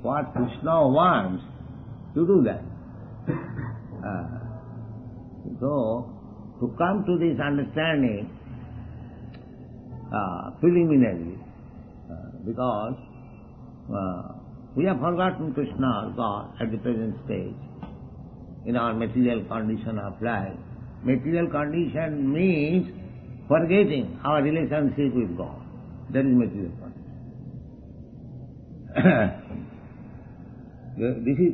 what Krishna wants, to do that. So, to come to this understanding preliminarily, because we have forgotten Krishna, God, at the present stage, in our material condition of life. Material condition means forgetting our relationship with God. That is material condition.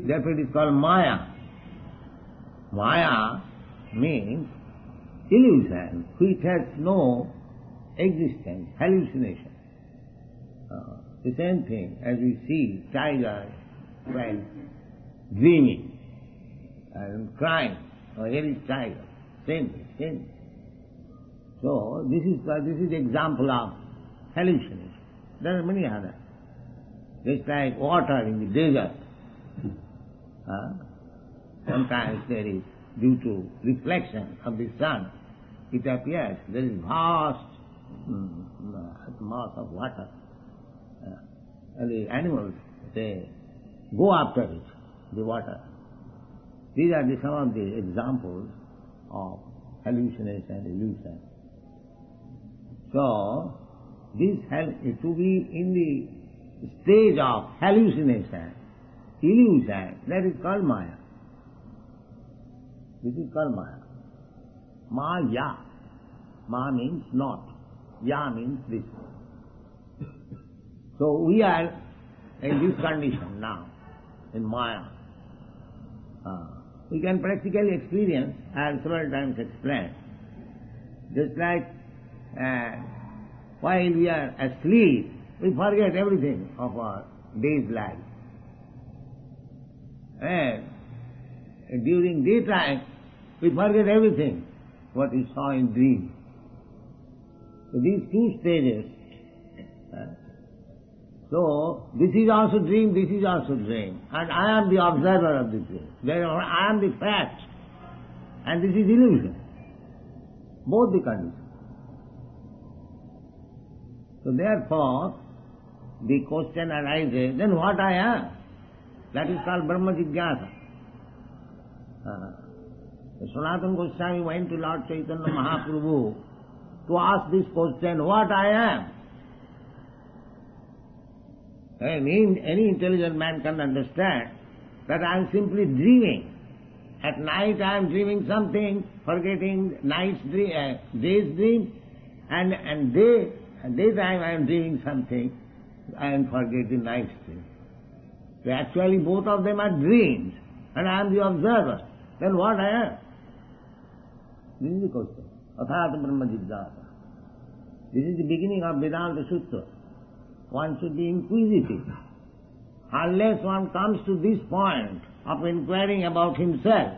Therefore it is called Maya. Maya means illusion which has no existence, hallucination. The same thing as we see tigers while dreaming and crying, here is tiger, same thing. So this is the example of hallucination. There are many others. Just like water in the desert. Sometimes there is, due to reflection of the sun, it appears there is vast mass of water. And the animals, they go after it, the water. These are some of the examples of hallucination, illusion. So, to be in the stage of hallucination, illusion, that is called Maya. This is called Maya. Maya. Ma means not. Ya means this. So we are in this condition now, in Maya. We can practically experience, I have several times explained, just like while we are asleep, we forget everything of our day's life. And during daytime, we forget everything what we saw in dream. So these two stages. So this is also dream, this is also dream. And I am the observer of the dream. Therefore I am the fact. And this is illusion. Both the conditions. So therefore, the question arises, then what I am? That is called Brahma Jigyasa. Sanatana Goswami went to Lord Chaitanya Mahaprabhu to ask this question, what I am? Any intelligent man can understand that I am simply dreaming. At night I am dreaming something, forgetting night's dream, day's dream, and daytime I am dreaming something, I am forgetting night's dream. So actually both of them are dreams, and I am the observer. Then what I am? This is the question. Athāta Brahma Jigyāsa. This is the beginning of Vedanta Sutra. One should be inquisitive. Unless one comes to this point of inquiring about himself,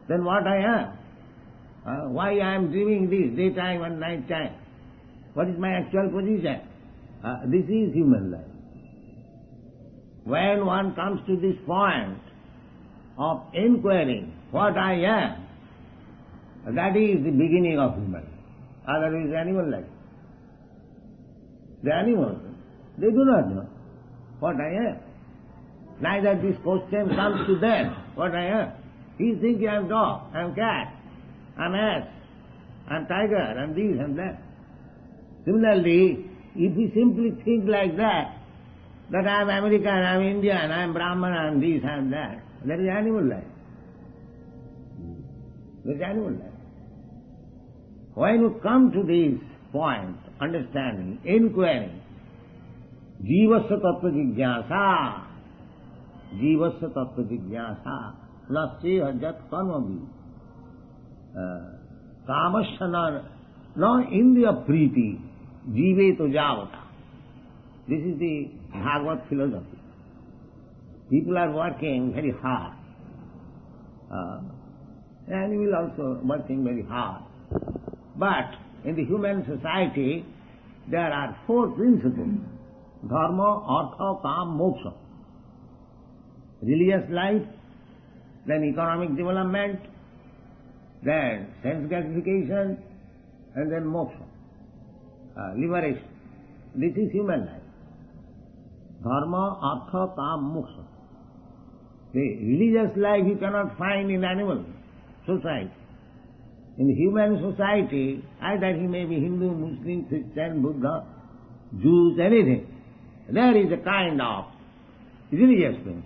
then what I am? Why I am dreaming this, daytime and night time? What is my actual position? This is human life. When one comes to this point of inquiring what I am, that is the beginning of human life. Otherwise animal life. The animals, they do not know what I am. Neither this question comes to them, what I am. He is thinking I am dog, I am cat, I am ass, I am tiger, I am this and that. Similarly, if we simply think like that I am American, I am Indian, I am Brahman, I am this, I am that is animal life. That is animal life. When you come to this point, understanding, inquiring, jīvasya tattva jigyāsa, jīvasya tattva jigyāsa, nasya jat karmavi, kamasya na indriya priti, jive to javata. This is the Bhagavad philosophy. People are working very hard. And you will also working very hard. But in the human society, there are four principles: dharma, artha, kam, moksha. Religious life, then economic development, then sense gratification, and then moksha, liberation. This is human life. Dharma, artha, kam, moksha. The religious life you cannot find in animal society. In human society, either he may be Hindu, Muslim, Christian, Buddha, Jews, anything. There is a kind of religious thing.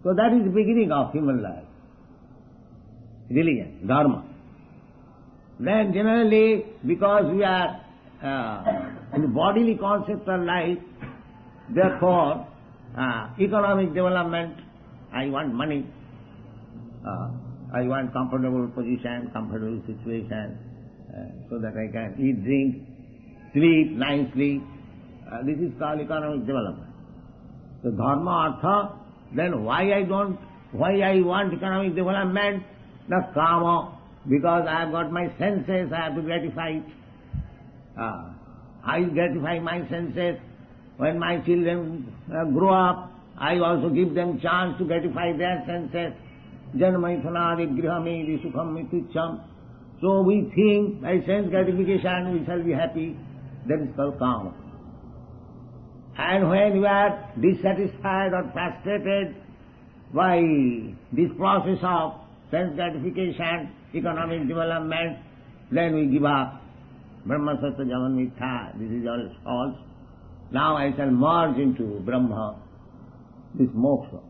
So that is the beginning of human life. Religion, dharma. Then generally, because we are in the bodily conceptual life, therefore, economic development, I want money, I want comfortable position, comfortable situation, so that I can eat, drink, sleep nicely. This is called economic development. So dharma, artha, then why I want economic development? The kama, because I have got my senses, I have to gratify it. I gratify my senses. When my children grow up, I also give them chance to gratify their senses. Janmaithana grihami sukham miticham. So we think by sense gratification we shall be happy. That is called kama. And when we are dissatisfied or frustrated by this process of sense gratification, economic development, then we give up. Brahma Satya Javan Mithya, this is all false. Now I shall merge into Brahma, this moksha.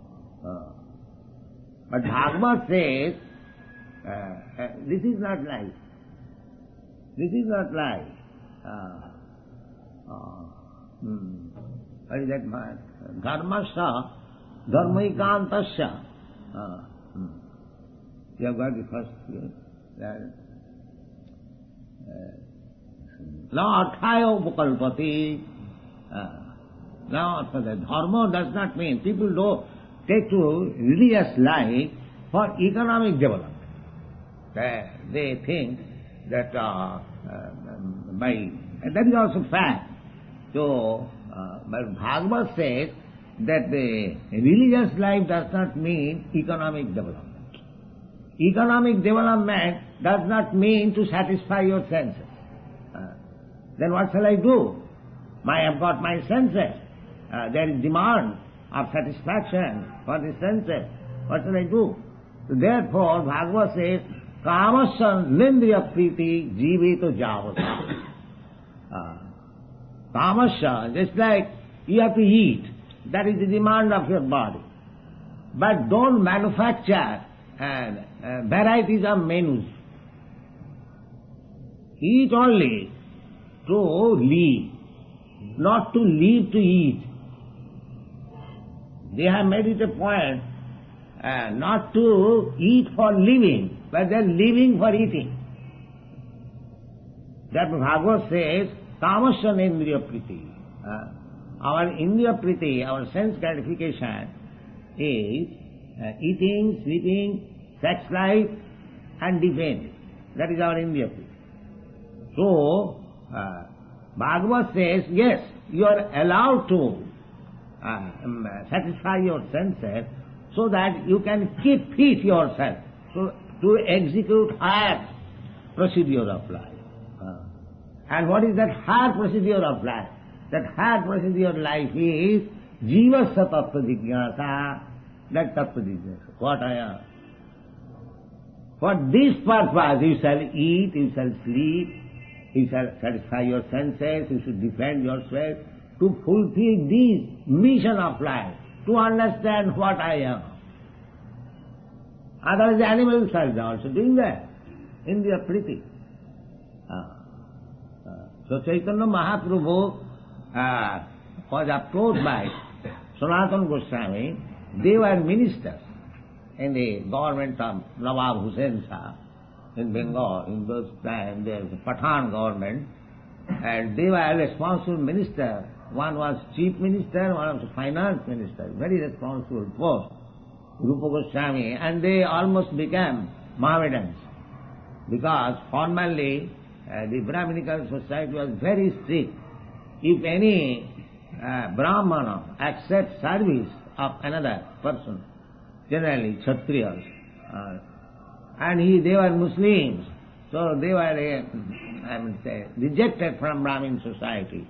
But Bhagavad says, this is not life. This is not life. What is that? Dharmasya, dharmaikantasya. You have got the first here. Now arthayo upakalpati. Now after that, dharma does not mean people don't take to religious life for economic development. They think that that is also fact. So, but Bhagavad says that the religious life does not mean economic development. Economic development does not mean to satisfy your senses. Then what shall I do? I have got my senses. There is demand of satisfaction for the senses. What shall I do? So therefore, Bhagavad says, Kamasya nindriya priti jiveto javata. Kamasya, just like you have to eat. That is the demand of your body. But don't manufacture varieties of menus. Eat only to live, not to live to eat. They have made it a point not to eat for living, but they are living for eating. That Bhagavad says, Kamasya nindriya priti. Our indriya priti, our sense gratification is eating, sleeping, sex life and defending. That is our indriya priti. So, Bhagavad says, yes, you are allowed to satisfy your senses so that you can keep fit yourself, so to execute higher procedure of life. And what is that higher procedure of life? That higher procedure of life is Jivasya tattva jignasa, that tattva jignasa, what I am. For this purpose you shall eat, you shall sleep, you shall satisfy your senses, you should defend yourself, to fulfill this mission of life, to understand what I am. Otherwise the animals are also doing that in their priti. So Chaitanya Mahaprabhu was approached by Sanatana Goswami. They were ministers in the government of Nawab Hussain Shah in Bengal. In those times there was a Pathan government, and they were responsible minister. One was chief minister, one was finance minister, very responsible post, Rupa Goswami, and they almost became Mohammedans, because formerly the Brahminical society was very strict. If any Brahmana accepts service of another person, generally Kshatriyas, and they were Muslims, so they were rejected from Brahmin society.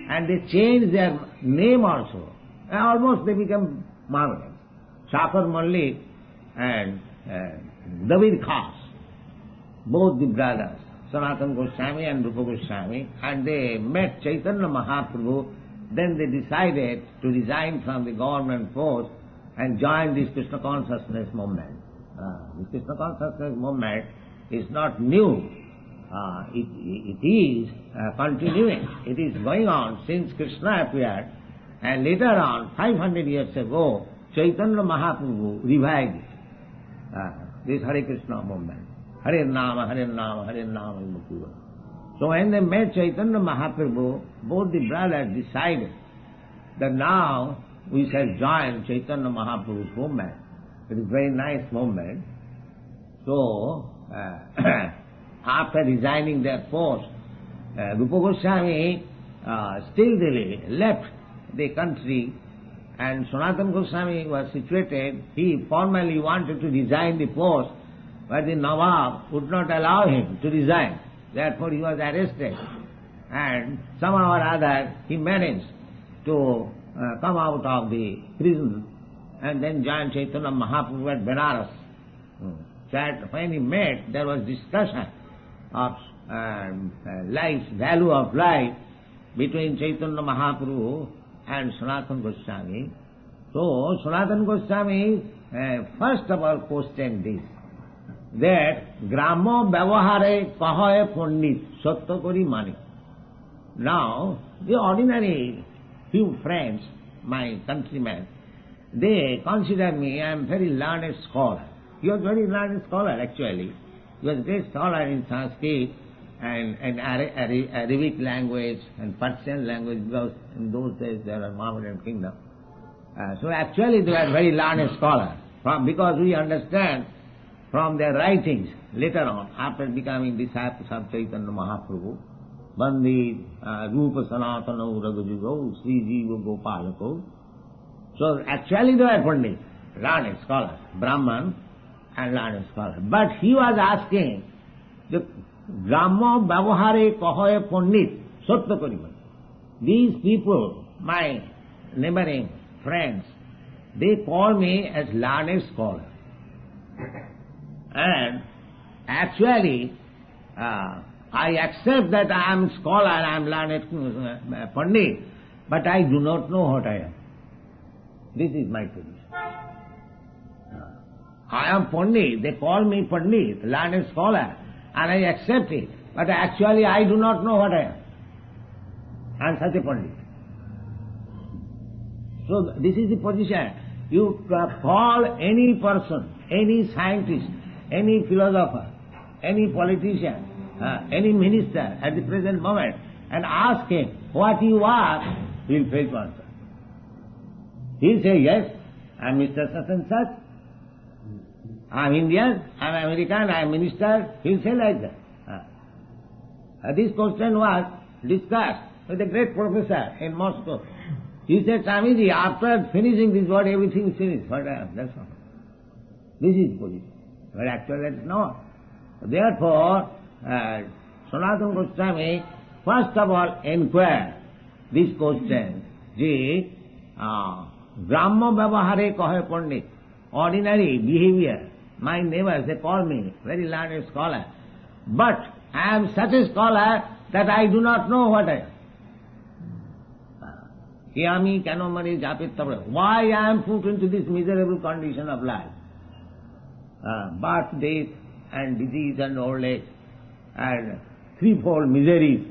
and they changed their name also. And almost they become marvelous. Shafar Malik and David Khas, both the brothers, Sanatana Goswami and Rupa Goswami, and they met Chaitanya Mahaprabhu. Then they decided to resign from the government post and join this Krishna Consciousness movement. This Krishna Consciousness movement is not new. It is continuing. It is going on since Krishna appeared, and later on, 500 years ago, Chaitanya Mahaprabhu revived it. This Hare Krishna movement. Hare Nama, Hare Nama, Hare Nama Mukura. So when they met Chaitanya Mahaprabhu, both the brothers decided that now we shall join Chaitanya Mahaprabhu's movement. It is a very nice movement. So, after resigning their post, Rupa Goswami still they left the country, and Sanatana Goswami was situated. He formally wanted to resign the post, but the Nawab would not allow him to resign. Therefore he was arrested, and somehow or other he managed to come out of the prison and then join Chaitanya Mahaprabhu at Benares. That when he met, there was discussion of life, value of life between Chaitanya Mahaprabhu and Sanatana Goswami. So Sanatana Goswami first of all questioned this, that Gramo Vyavahare Kahaye Pandit Satya Kori Mani. Now, the ordinary few friends, my countrymen, they consider me, I am very learned scholar. He was very learned scholar actually. He was a great scholar in Sanskrit and Arabic language and Persian language, because in those days there were Mohammedan kingdom. So actually they were very learned scholar, because we understand from their writings later on, after becoming disciples of Chaitanya Mahaprabhu, Bandit, Rupa Sanatana Ragajugo, Sri Jiva Gopalako. So actually they were Pandit, learned scholar, Brahman and learned scholar. But he was asking, the Gramo Vyavahare Kahaye Pandit Satya Kori Mani. These people, my neighboring friends, they call me as learned scholar. And actually, I accept that I am scholar, I am learned Pandit, but I do not know what I am. This is my position. I am Pandit, they call me Pandit, learned scholar, and I accept it, but actually I do not know what I am. I am such a Pandit. So this is the position. You call any person, any scientist, any philosopher, any politician, any minister at the present moment, and ask him what you are, he will fail to answer. He will say, yes, I am Mr. Such and such, I am Indian, I am American, I am minister. He will say like that. This question was discussed with a great professor in Moscow. He said, Swamiji, after finishing this word, everything is finished. What I am, that's all. This is the position. But actually that is not. Therefore, Sanatana Goswami first of all inquired this question, Brahma Vyavahare Kahaye Pandit, ordinary behavior. My neighbors, they call me very learned scholar. But I am such a scholar that I do not know what I am. Why I am put into this miserable condition of life? Birth, death, and disease and old age, and threefold miseries,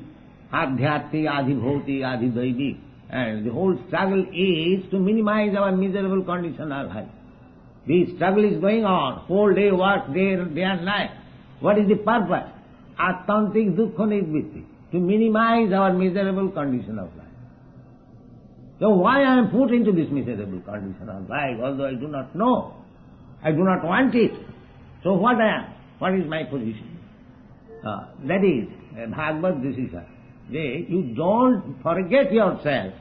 adhyati, adhibhoti, adhidaivi. And the whole struggle is to minimize our miserable condition of life. The struggle is going on, whole day work, day and night. What is the purpose? Attantik dukkha nidvitti, to minimize our miserable condition of life. So why I am put into this miserable condition of life, although I do not know, I do not want it. So what I am? What is my position? That is Bhagavad decision. You don't forget yourself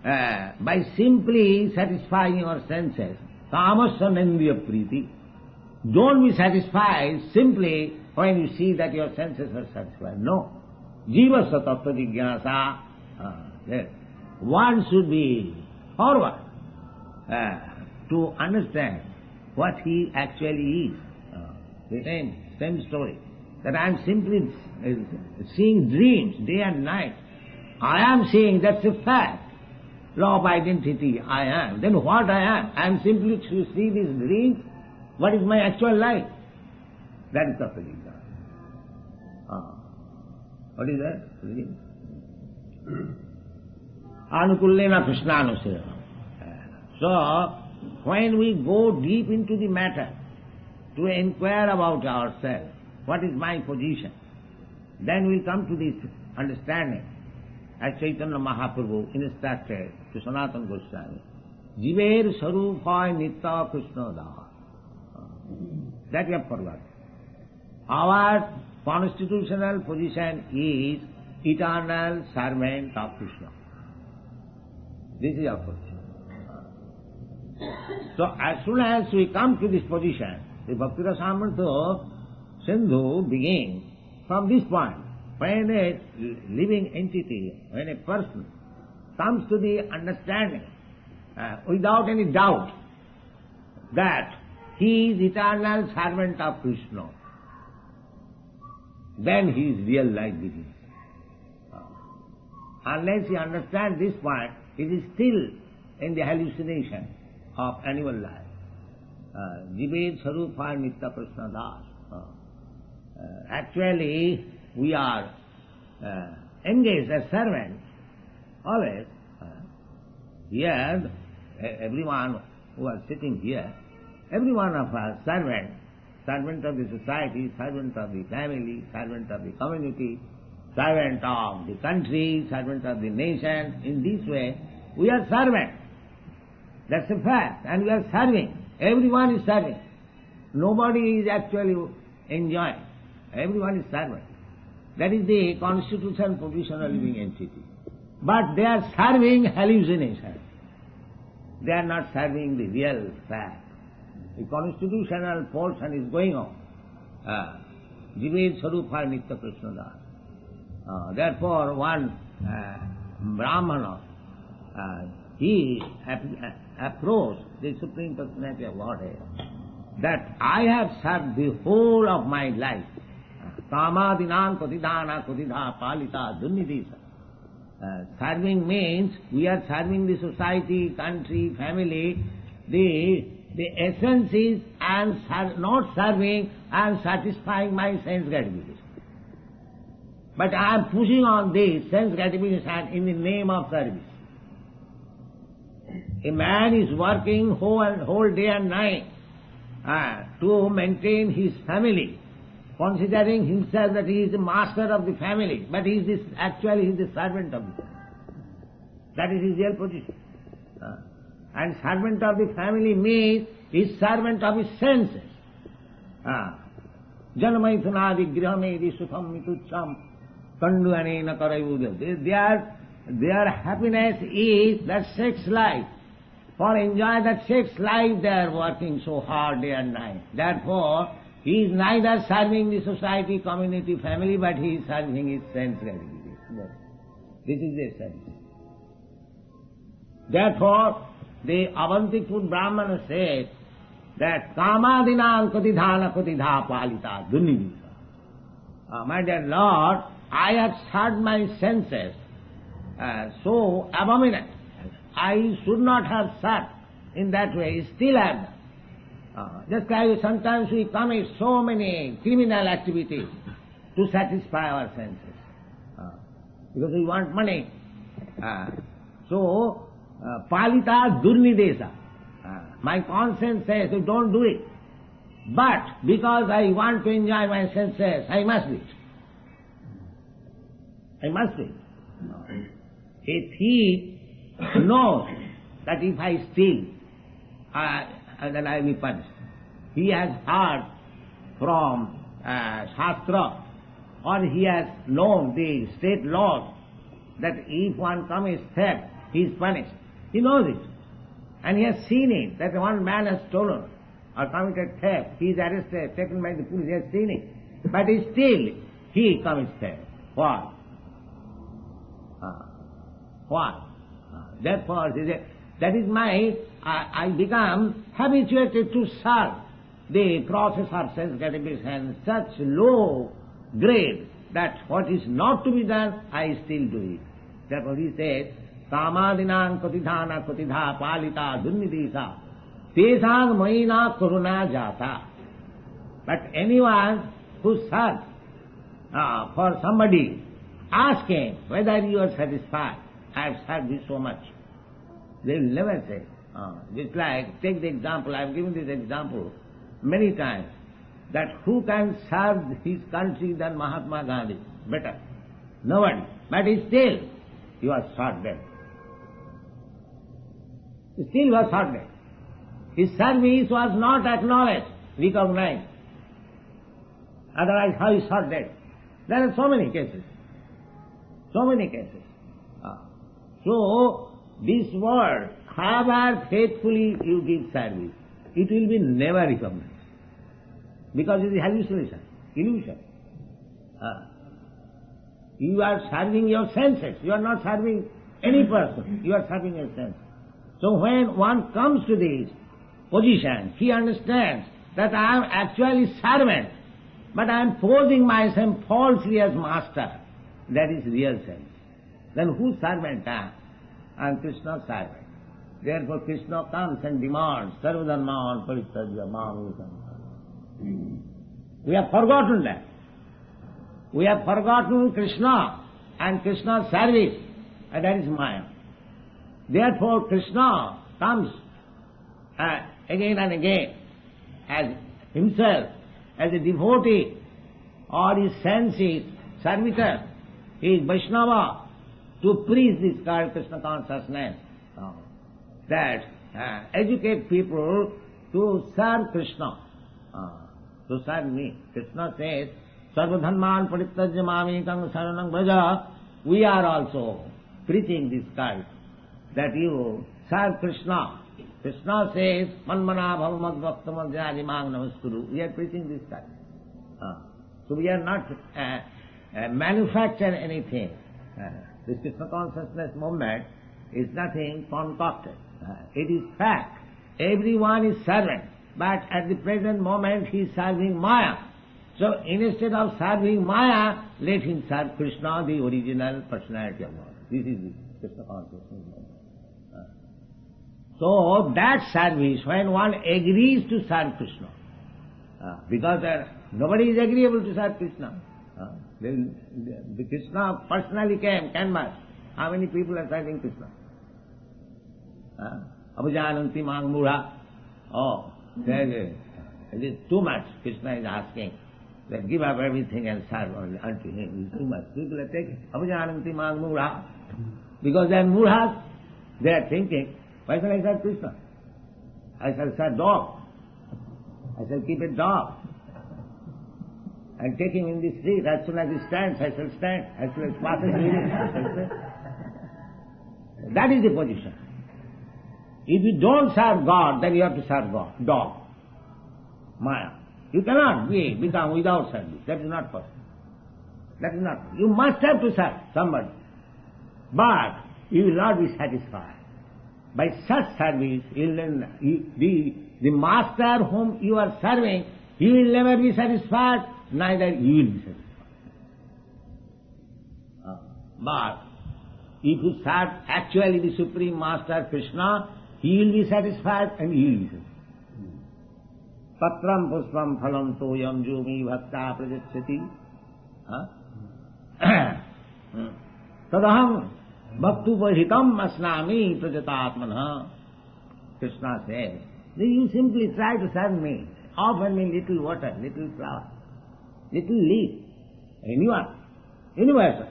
by simply satisfying your senses. Tamasya nendriya priti. Don't be satisfied simply when you see that your senses are satisfied. No. Jiva tattva jigyasa. Yes. One should be forward to understand what he actually is. The same story. That I am simply seeing dreams day and night. I am seeing, that's a fact. Law of identity, I am. Then what I am? I am simply to see these dreams. What is my actual life? That is the feeling. What is that? Anukullena Krishnanusera. So, when we go deep into the matter to inquire about ourselves, what is my position, then we come to this understanding, as Chaitanya Mahaprabhu instructed to Sanatana Goswami, Jiver Sarupaya Nitta Krishna Daha. That we have forgotten. Our constitutional position is eternal servant of Krishna. This is our position. So as soon as we come to this position, the Bhakti-rasamrita Sindhu begins from this point. When a living entity, when a person comes to the understanding without any doubt that he is eternal servant of Krishna, then his real life begins. Unless he understands this point, he is still in the hallucination of animal life. Jived Sarupaya Nitta Krishna Das. Actually, we are engaged as servants always. Here, everyone who is sitting here, every one of us servant of the society, servant of the family, servant of the community, servant of the country, servant of the nation. In this way, we are servants. That's a fact. And we are serving. Everyone is serving. Nobody is actually enjoying. Everyone is servant. That is the constitutional provisional living entity. But they are serving hallucination. They are not serving the real fact. The constitutional portion is going on. Jived Sarupaya Nitya Krishna Das. Therefore, one Brahmana, he approached the Supreme Personality of Godhead that I have served the whole of my life. Kamadinam kotidana kotidha palita dunnidisa. Serving means we are serving the society, country, family. The essence is I am not serving, I am satisfying my sense gratification. But I am pushing on this sense gratification in the name of service. A man is working whole day and night to maintain his family, considering himself that he is the master of the family, but actually he is the servant of the family. That is his real position. And servant of the family means he is servant of his senses. Janamaithunadi grihamedi sukham mitucham kandu anena karayuda. Their happiness is that sex life. For enjoy that sex life they are working so hard day and night. Therefore, he is neither serving the society, community, family, but he is serving his sense gratification. This is their service. Therefore, the Avantikpur Brahmana said that Kamadinam kotidhana kotidha palita dunnidisa. My dear Lord, I have served my senses so abominant. I should not have served in that way, still I have done. Just like sometimes we commit so many criminal activities to satisfy our senses. Because we want money. So, palita durnidesa. My conscience says, you don't do it. But because I want to enjoy my senses, I must do it. I must do it. A thief knows that if I steal, then I will be punished. He has heard from Shastra, or he has known the state laws that if one commits theft, he is punished. He knows it. And he has seen it, that one man has stolen or committed theft. He is arrested, taken by the police, he has seen it. But still, he commits theft. Why? Why? Therefore, that is my, I become habituated to serve the process of sense gratification such low grade that what is not to be done, I still do it. Therefore he says, Kamadinam katidhana katidha palita dunnidisa tesang maina karuna jata. But anyone who serves for somebody, ask him whether you are satisfied. I have served you so much. They will never say. Just like, take the example, I have given this example many times, that who can serve his country than Mahatma Gandhi better? Nobody. But still, he was shot dead. Still he was shot dead. His service was not acknowledged, recognized. Otherwise, how is shot dead? There are so many cases. So many cases. So, this world, however faithfully you give service, it will be never recognized. Because it is hallucination, illusion. You are serving your senses. You are not serving any person. You are serving your senses. So when one comes to this position, he understands that I am actually servant, but I am posing myself falsely as master. That is real sense. Then whose servant I am? I am Krishna's servant. Therefore Krishna comes and demands, Sarvadharman Parityajya Mam Ekam. We have forgotten that. We have forgotten Krishna and Krishna's service, and that is Maya. Therefore Krishna comes again and again as himself, as a devotee, or his senses, servitor, he is Vaishnava, to preach this called Krishna Consciousness, that educate people to serve Krishna, to serve me. Krishna says, Sarvadharman Parityajya Mamekam Saranam Vraja. We are also preaching this cult, that you serve Krishna. Krishna says, Manmana Bhavamat Bhaktamadhyadi Mang Namaskuru. We are preaching this cult. So we are not manufacturing anything. This Krishna Consciousness movement is nothing concocted. It is fact. Everyone is servant, but at the present moment he is serving Maya. So instead of serving Maya, let him serve Krishna, the original personality of God. This is the Krishna Consciousness movement. So that service, when one agrees to serve Krishna, because nobody is agreeable to serve Krishna. The Krishna personally came, canvas. How many people are serving Krishna? Abhijananti mang mudha. Oh, it is too much. Krishna is asking that give up everything and serve unto him. It is too much. People are taking Abhijananti mang mudha. Because they are mudhas, they are thinking, why shall I serve Krishna? I shall serve dog. I shall keep a dog. And take him in the street. As soon as he stands, I shall stand. As soon as he passes me, I shall stand. That is the position. If you don't serve God, then you have to serve God. Dog. Maya. You cannot become without service. That is not possible. That is not possible. You must have to serve somebody. But you will not be satisfied. By such service, the master whom you are serving, he will never be satisfied, neither you will be satisfied. But if you serve actually the Supreme Master Krishna, he will be satisfied and you will be satisfied. Patram puspam phalam toyam jumi bhakta prajachyati. Tadaham bhaktupahitam asnami prajatatmanha. Krishna says, you simply try to serve me. Offer me little water, little flower, little leaf. Anyone, universal.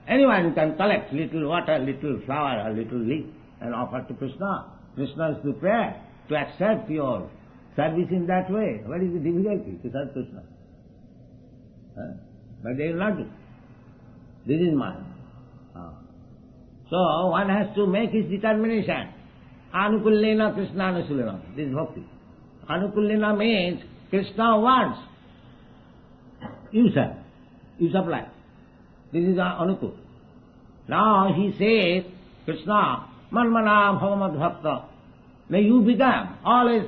Anyone can collect little water, little flower, or little leaf and offer to Krishna. Krishna is prepared to accept your service in that way. What is the difficulty to serve Krishna? But they will not do. This is Maya. So one has to make his determination. Anukullena Krishnānusulena. This is bhakti. Anukullena means Krishna wants. You serve. You supply. This is Anukul. Now he says, Krishna, manmana bhavamad bhakta. Now you become always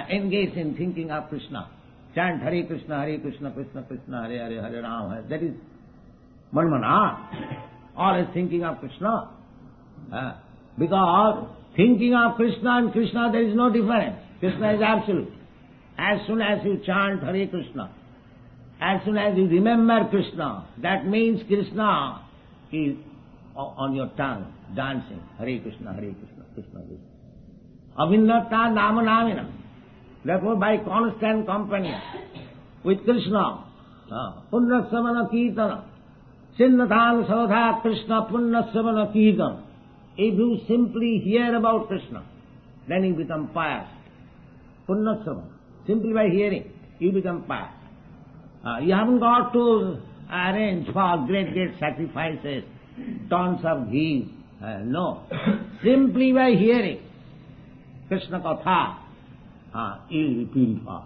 engaged in thinking of Krishna. Chant Hare Krishna, Krishna Krishna, Hare Hare, Hare Rama. That is manmana. Always thinking of Krishna. Because thinking of Krishna and Krishna, there is no difference. Krishna is absolute. As soon as you chant Hare Krishna, as soon as you remember Krishna, that means Krishna is on your tongue, dancing. Hare Krishna, Krishna Krishna. Avinnata nama namina. Therefore, by constant company with Krishna, punnasavana kirtana, sinnatang savadha Krishna punnasavana kirtana. If you simply hear about Krishna, then you become pious. Punnasavana. Simply by hearing, you become pious. You haven't got to arrange for great sacrifices, tons of ghee. No. Simply by hearing Krishna Katha, you will purify.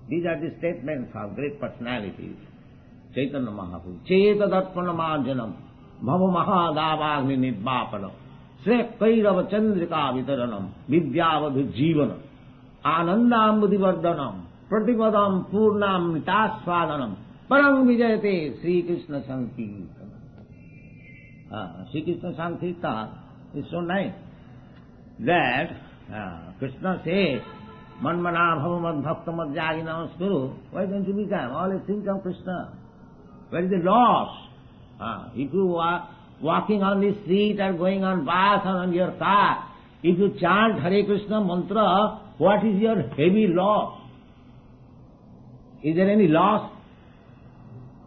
These are the statements of great personalities. Chaitanya Mahaprabhu. Chetadatpana marjanam, bhava mahadavagni nidvapanam, sre kairava chandrika vitaranam, vidyavadhujivanam, anandambudivardhanam, pratipadam purnam nitasvadanam, parang vijayate Sri Krishna Sankirtana. Sri Krishna Sankirtana is so nice that Krishna says, manmana bhavamad bhaktamad jagi namaskuru. Why don't you become? Always think of Krishna. Where is the loss? If you are walking on the street or going on bus or on your car, if you chant Hare Krishna mantra, what is your heavy loss? Is there any loss?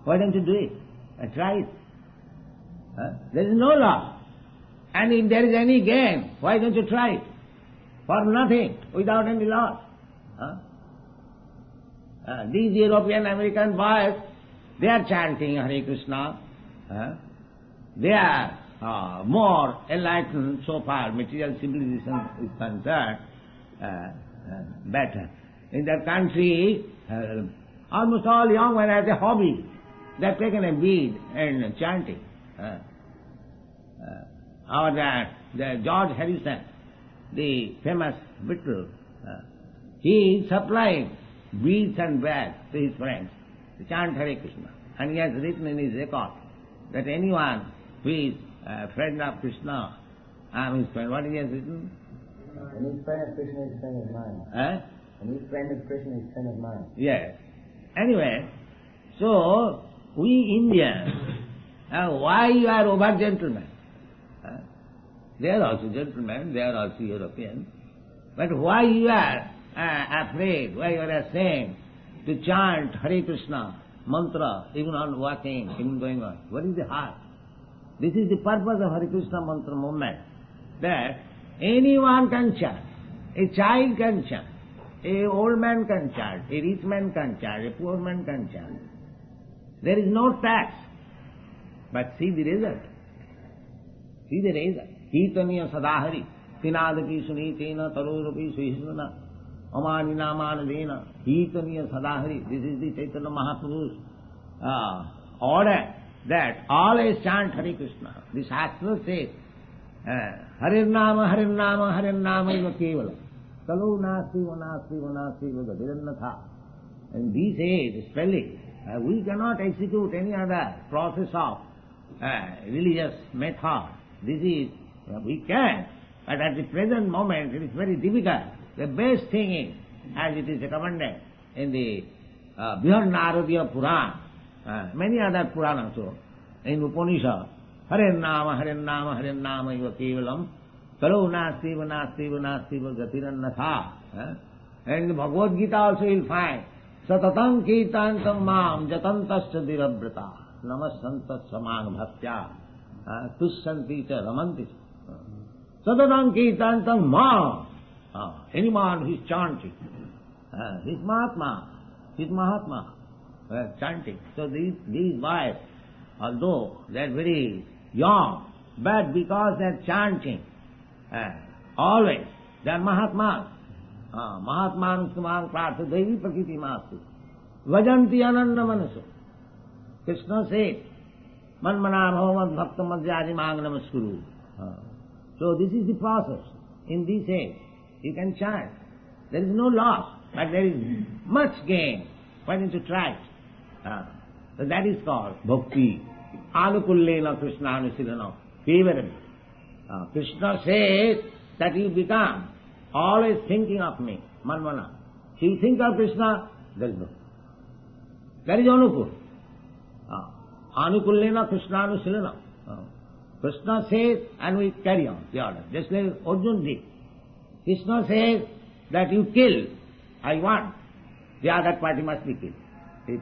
Why don't you do it? Try it. There is no loss. And if there is any gain, why don't you try it? For nothing, without any loss. These European American boys, they are chanting Hare Krishna. They are more enlightened so far, material civilization is concerned, better. In their country, almost all young men as a hobby, they have taken a bead and chanting. The George Harrison, the famous Beatle, he supplied beads and bags to his friends to chant Hare Krishna. And he has written in his record that anyone who is a friend of Krishna, I am his friend. What he has written? And each friend of Krishna is a friend of mine. And each friend of Krishna is a friend of mine. Yes. Anyway, so we Indians, why you are over gentlemen? They are also gentlemen, they are also Europeans. But why you are afraid, why you are ashamed to chant Hare Krishna mantra, even on walking, even going on? What is the harm? This is the purpose of Hare Krishna mantra movement, that anyone can chant. A child can chant, a old man can chant, a rich man can chant, a poor man can chant. There is no tax. But see the result. See the result. Kirtaniya sadahari, tinadapi sunitena tarorapi suhisnana, amani namanadena, Kirtaniya sadahari. This is the Chaitanya Mahaprabhu's order that always chant Hare Krishna. The Shastra says, Hare Nama, Hare Nama, Hare Nama iva kevala. Kalu nasti vanasti vanasti vagadirannatha. And these age, spelling, we cannot execute any other process of religious method. This is, we can, but at the present moment it is very difficult. The best thing is, as it is recommended in the Brihadaranyaka Purana, many other Puranas also, in Upanishad, Hare Nama, Hare Nama, Hare Nama iva kevalam, kalu nasti vanasti vanasti vagatirannatha. And in Bhagavad-gītā also you will find, Satatam kirtantam mam jatantascha dirabrata namasantas samang bhaktya tussanti cha ramanti. Satatam kirtantam mam. Anyone who is chanting, his Mahatma, chanting. So these boys, although they are very young, but because they are chanting, always they are Mahatmas. Mahatman sumang prartha devi prakriti mastu. Vajanti ananda manaso. Krishna said, Manmana bhavamad bhaktamad jadi mang namaskuru. So this is the process. In this age, you can chant. There is no loss, but there is much gain. Why don't you try it? So that is called bhakti. Anukullena Krishnānusilana. Favorably. Krishna says that you become always thinking of me. Manvana. If you think of Krishna, there is no. That is Anukul. Anukullena Krishnānusilana. Krishna says, and we carry on the order. Just like Arjuna did. Krishna says that you kill. I want. The other party must be killed.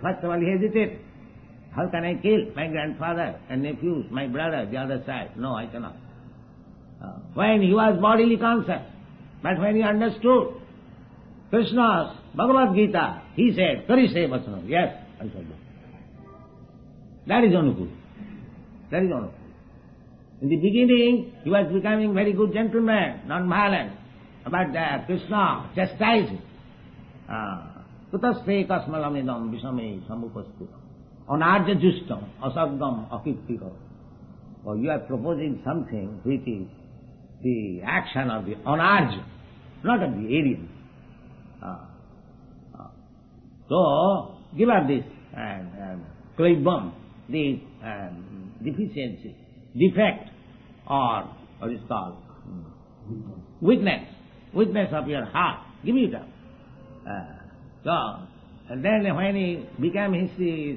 First of all, he hesitated. How can I kill my grandfather and nephews, my brother, the other side? No, I cannot. When he was bodily conscious, but when he understood Krishna's Bhagavad-gītā, he said, Karishe. Yes, I shall do. That is Anukul. That is Anukul. In the beginning, he was becoming very good gentleman, non-violent. But Krishna chastised him. Kutaste kasmalamidam visame samupastita. Anarja justam, asagdam, akiptika. Or you are proposing something which is the action of the anarja, not of the Aryan. So, give up this klibam, this deficiency, defect, or what is called weakness of your heart. Give it up. And then when he became his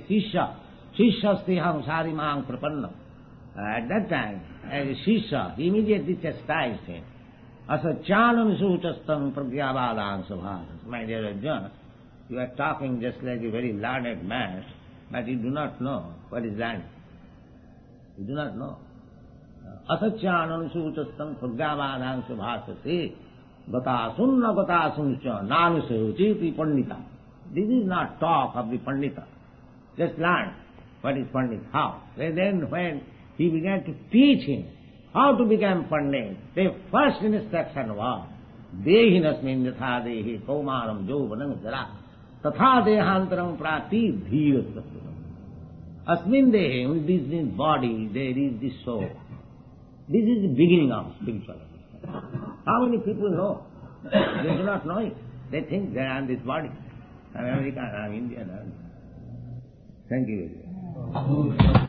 Sishya, Sishya-stiham sarimang prapanna, at that time, as a Sishya, he immediately chastised him. Asachanam suchastam pragyavadang sabhāsas. My dear Arjuna, you are talking just like a very learned man, but you do not know what is learning. You do not know. Asachanam suchastam pragyavadang sabhāsas. Gatasunna gatasuncha nanusayochiti pandita. This is not talk of the pandita. Just learn what is pandit, how. And then when he began to teach him how to become pandit, the first instruction was, Dehinasmin yatha dehi kaumaram jovanam jara tatha dehantaram prati dhīra. Asmin dehi, in this body, there is the soul. This is the beginning of spirituality. How many people know? They do not know it. They think they are in this body. I am American, I am Indian. Thank you.